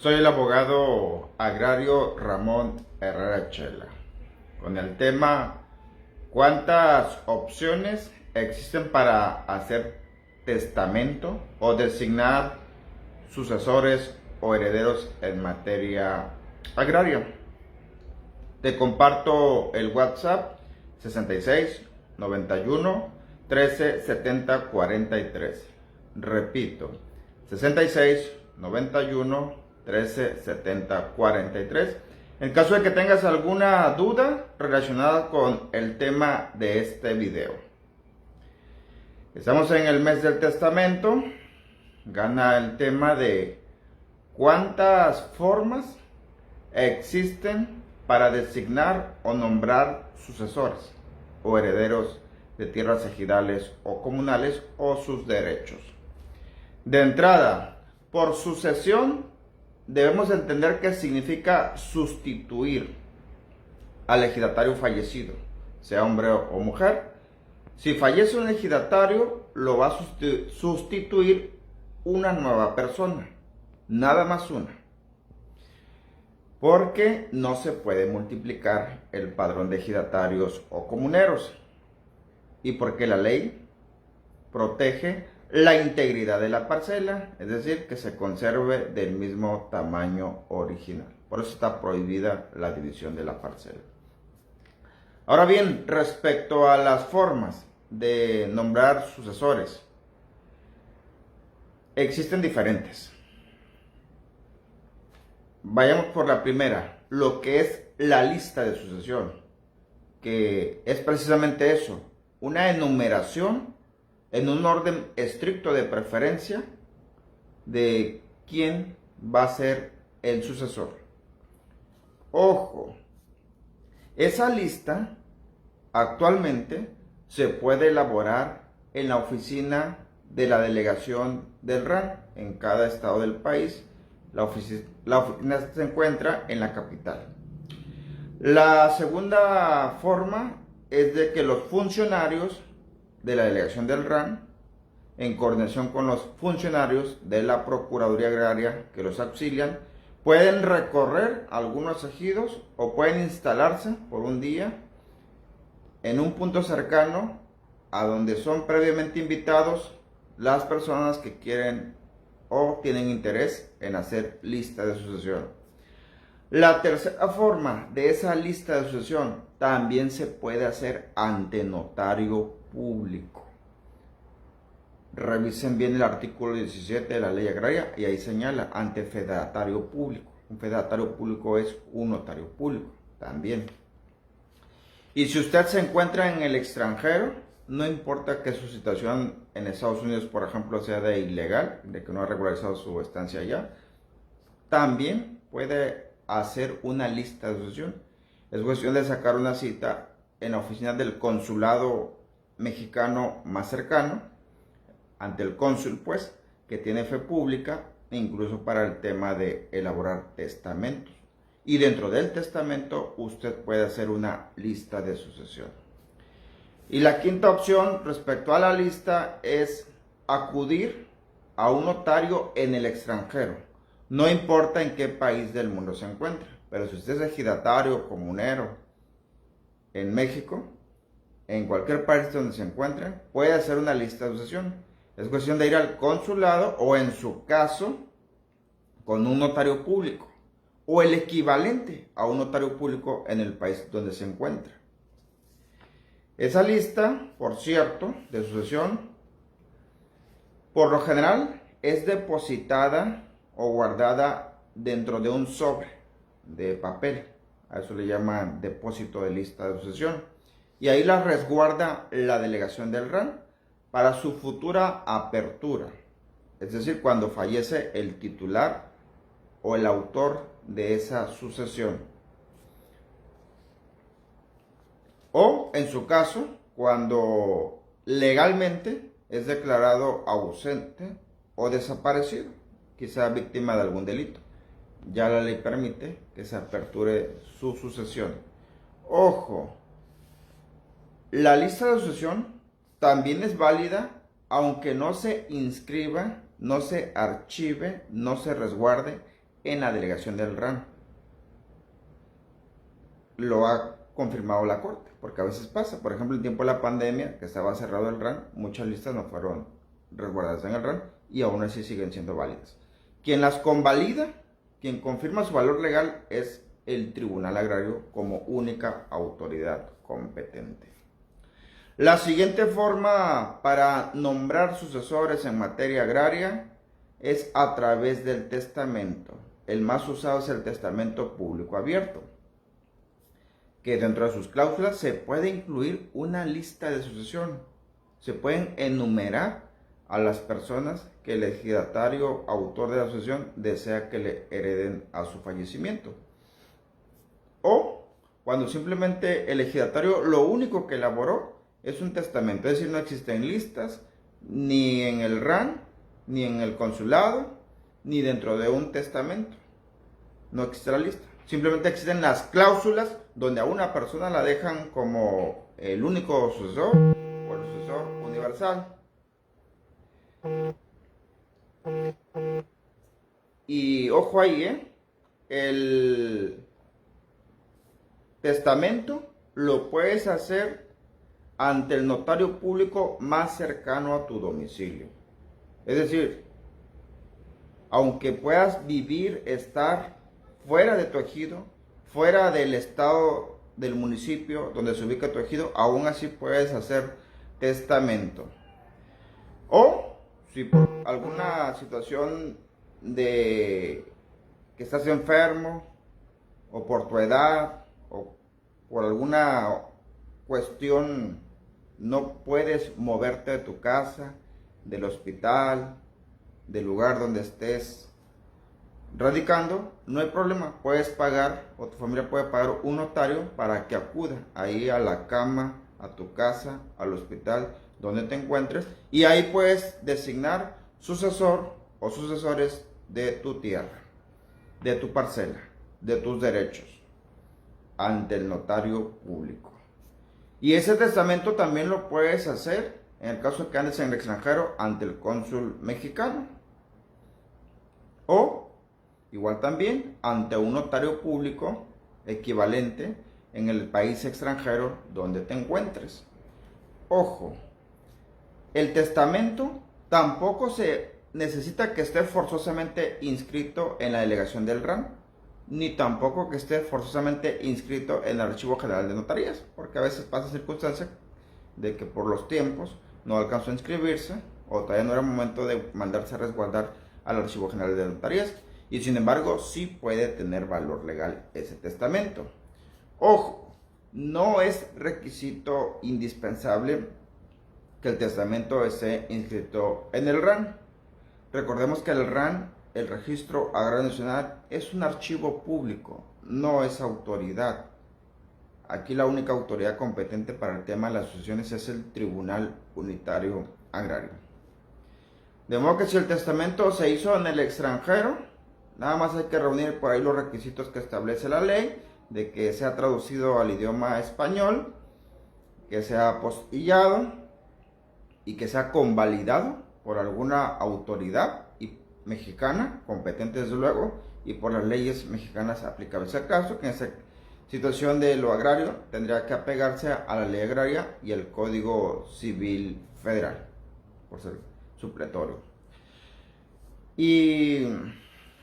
Soy el abogado agrario Ramón Herrera Chela, con el tema ¿cuántas opciones existen para hacer testamento o designar sucesores o herederos en materia agraria? Te comparto el WhatsApp 66 91 13 70 43. Repito, 66 91 13 70 43. En caso de que tengas alguna duda relacionada con el tema de este video. Estamos en el mes del testamento. Gana el tema de cuántas formas existen para designar o nombrar sucesores o herederos de tierras ejidales o comunales o sus derechos. De entrada, por sucesión debemos entender que significa sustituir al ejidatario fallecido, sea hombre o mujer. Si fallece un ejidatario, lo va a sustituir una nueva persona, nada más una, porque no se puede multiplicar el padrón de ejidatarios o comuneros y porque la ley protege la integridad de la parcela, es decir, que se conserve del mismo tamaño original. Por eso está prohibida la división de la parcela. Ahora bien, respecto a las formas de nombrar sucesores, existen diferentes. Vayamos por la primera, lo que es la lista de sucesión, que es precisamente eso, una enumeración en un orden estricto de preferencia de quién va a ser el sucesor. Ojo, esa lista actualmente se puede elaborar en la oficina de la delegación del RAN en cada estado del país. La oficina se encuentra en la capital. La segunda forma es de que los funcionarios de la delegación del RAN, en coordinación con los funcionarios de la Procuraduría Agraria que los auxilian, pueden recorrer algunos ejidos o pueden instalarse por un día en un punto cercano a donde son previamente invitados las personas que quieren o tienen interés en hacer lista de sucesión. La tercera forma de esa lista de sucesión también se puede hacer ante notario público. Revisen bien el artículo 17 de la ley agraria y ahí señala ante fedatario público. Un fedatario público es un notario público también. Y si usted se encuentra en el extranjero, no importa que su situación en Estados Unidos, por ejemplo, sea de ilegal, de que no ha regularizado su estancia allá, también puede hacer una lista de sucesión. Es cuestión de sacar una cita en la oficina del consulado mexicano más cercano, ante el cónsul, pues, que tiene fe pública, incluso para el tema de elaborar testamentos. Y dentro del testamento usted puede hacer una lista de sucesión. Y la quinta opción respecto a la lista es acudir a un notario en el extranjero. No importa en qué país del mundo se encuentre, pero si usted es ejidatario o comunero en México, en cualquier país donde se encuentre, puede hacer una lista de sucesión. Es cuestión de ir al consulado o, en su caso, con un notario público o el equivalente a un notario público en el país donde se encuentra. Esa lista, por cierto, de sucesión, por lo general es depositada o guardada dentro de un sobre de papel. A eso le llaman depósito de lista de sucesión. Y ahí la resguarda la delegación del RAN para su futura apertura. Es decir, cuando fallece el titular o el autor de esa sucesión. O, en su caso, cuando legalmente es declarado ausente o desaparecido, quizá víctima de algún delito. Ya la ley permite que se aperture su sucesión. Ojo, la lista de sucesión también es válida aunque no se inscriba, no se archive, no se resguarde en la delegación del RAN. Lo ha confirmado la Corte, porque a veces pasa. Por ejemplo, en tiempo de la pandemia, que estaba cerrado el RAN, muchas listas no fueron resguardadas en el RAN y aún así siguen siendo válidas. Quien las convalida, quien confirma su valor legal, es el Tribunal Agrario como única autoridad competente. La siguiente forma para nombrar sucesores en materia agraria es a través del testamento. El más usado es el testamento público abierto, que dentro de sus cláusulas se puede incluir una lista de sucesión. Se pueden enumerar a las personas que el ejidatario autor de la sucesión desea que le hereden a su fallecimiento. O cuando simplemente el ejidatario lo único que elaboró es un testamento, es decir, no existen listas ni en el RAN, ni en el consulado, ni dentro de un testamento. No existe la lista. Simplemente existen las cláusulas donde a una persona la dejan como el único sucesor o el sucesor universal. Y ojo ahí, el testamento lo puedes hacer ante el notario público más cercano a tu domicilio. Es decir, aunque puedas vivir, estar fuera de tu ejido, fuera del estado del municipio donde se ubica tu ejido, aún así puedes hacer testamento. O si por alguna situación de que estás enfermo, o por tu edad, o por alguna cuestión no puedes moverte de tu casa, del hospital, del lugar donde estés radicando, no hay problema, puedes pagar o tu familia puede pagar un notario para que acuda ahí a la cama, a tu casa, al hospital, donde te encuentres, y ahí puedes designar sucesor o sucesores de tu tierra, de tu parcela, de tus derechos, ante el notario público. Y ese testamento también lo puedes hacer en el caso de que andes en el extranjero ante el cónsul mexicano. O igual también ante un notario público equivalente en el país extranjero donde te encuentres. Ojo, el testamento tampoco se necesita que esté forzosamente inscrito en la delegación del RAN, ni tampoco que esté forzosamente inscrito en el Archivo General de Notarías, porque a veces pasa circunstancia de que por los tiempos no alcanzó a inscribirse o todavía no era momento de mandarse a resguardar al Archivo General de Notarías, y sin embargo sí puede tener valor legal ese testamento. Ojo, no es requisito indispensable que el testamento esté inscrito en el RAN. Recordemos que el RAN, el Registro Agrario Nacional, es un archivo público, no es autoridad. Aquí la única autoridad competente para el tema de las sucesiones es el Tribunal Unitario Agrario. De modo que si el testamento se hizo en el extranjero, nada más hay que reunir por ahí los requisitos que establece la ley, de que sea traducido al idioma español, que sea apostillado y que sea convalidado por alguna autoridad mexicana, competente desde luego, y por las leyes mexicanas aplicables al caso, que en esa situación de lo agrario tendría que apegarse a la ley agraria y el Código Civil Federal, por ser supletorio. Y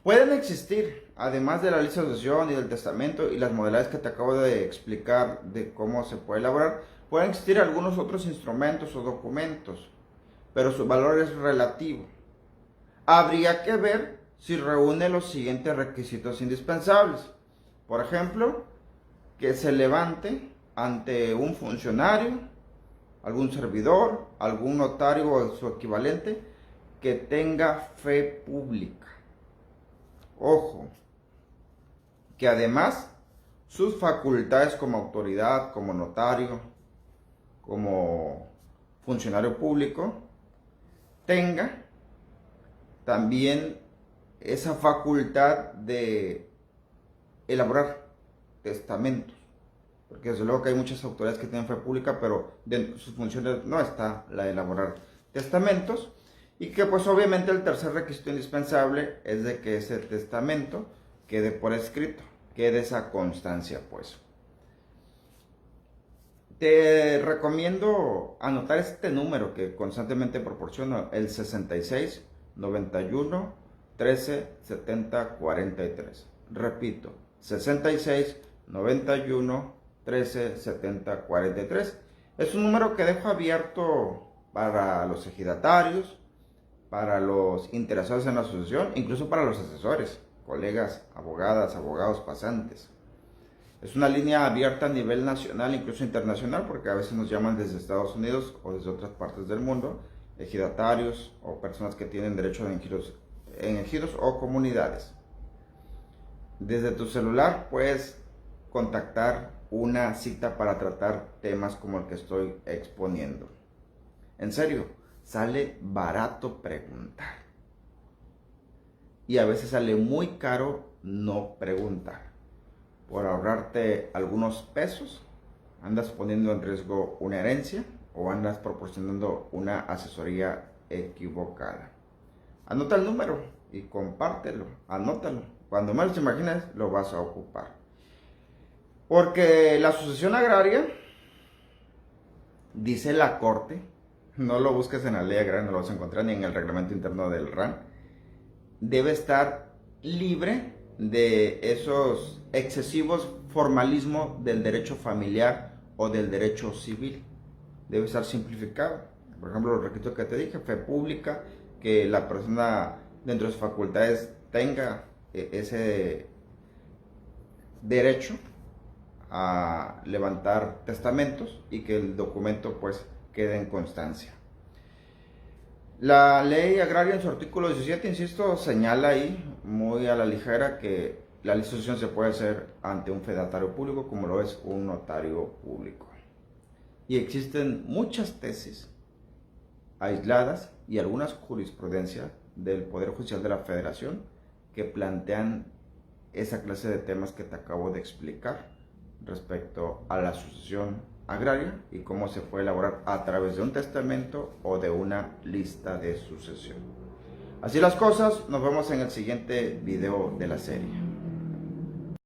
pueden existir, además de la lista de sucesión y del testamento y las modalidades que te acabo de explicar de cómo se puede elaborar, pueden existir algunos otros instrumentos o documentos, pero su valor es relativo. Habría que ver si reúne los siguientes requisitos indispensables. Por ejemplo, que se levante ante un funcionario, algún servidor, algún notario o su equivalente, que tenga fe pública. Ojo, que además sus facultades como autoridad, como notario, como funcionario público, tenga también esa facultad de elaborar testamentos, porque desde luego que hay muchas autoridades que tienen fe pública, pero dentro de sus funciones no está la de elaborar testamentos, Y que pues obviamente el tercer requisito indispensable es de que ese testamento quede por escrito, quede esa constancia pues. Te recomiendo anotar este número que constantemente proporciono, el 66 91 13 70 43. Repito, 66 91 13 70 43. Es un número que dejo abierto para los ejidatarios, para los interesados en la asociación, incluso para los asesores, colegas, abogadas, abogados pasantes. Es una línea abierta a nivel nacional, incluso internacional, porque a veces nos llaman desde Estados Unidos o desde otras partes del mundo, ejidatarios o personas que tienen derecho en ejidos o comunidades. Desde tu celular puedes contactar una cita para tratar temas como el que estoy exponiendo. En serio, sale barato preguntar. Y a veces sale muy caro no preguntar. Por ahorrarte algunos pesos, andas poniendo en riesgo una herencia o andas proporcionando una asesoría equivocada. Anota el número y compártelo, anótalo. Cuando menos te imagines, lo vas a ocupar. Porque la sucesión agraria, dice la Corte, no lo busques en la ley agraria, no lo vas a encontrar ni en el reglamento interno del RAN, debe estar libre de esos excesivos formalismos del derecho familiar o del derecho civil. Debe estar simplificado. Por ejemplo, los requisitos que te dije, fe pública, que la persona dentro de sus facultades tenga ese derecho a levantar testamentos y que el documento pues quede en constancia. La ley agraria en su artículo 17, insisto, señala ahí muy a la ligera que la sucesión se puede hacer ante un fedatario público como lo es un notario público. Y existen muchas tesis aisladas y algunas jurisprudencias del Poder Judicial de la Federación que plantean esa clase de temas que te acabo de explicar respecto a la sucesión agraria y cómo se puede elaborar a través de un testamento o de una lista de sucesión. Así las cosas, nos vemos en el siguiente video de la serie.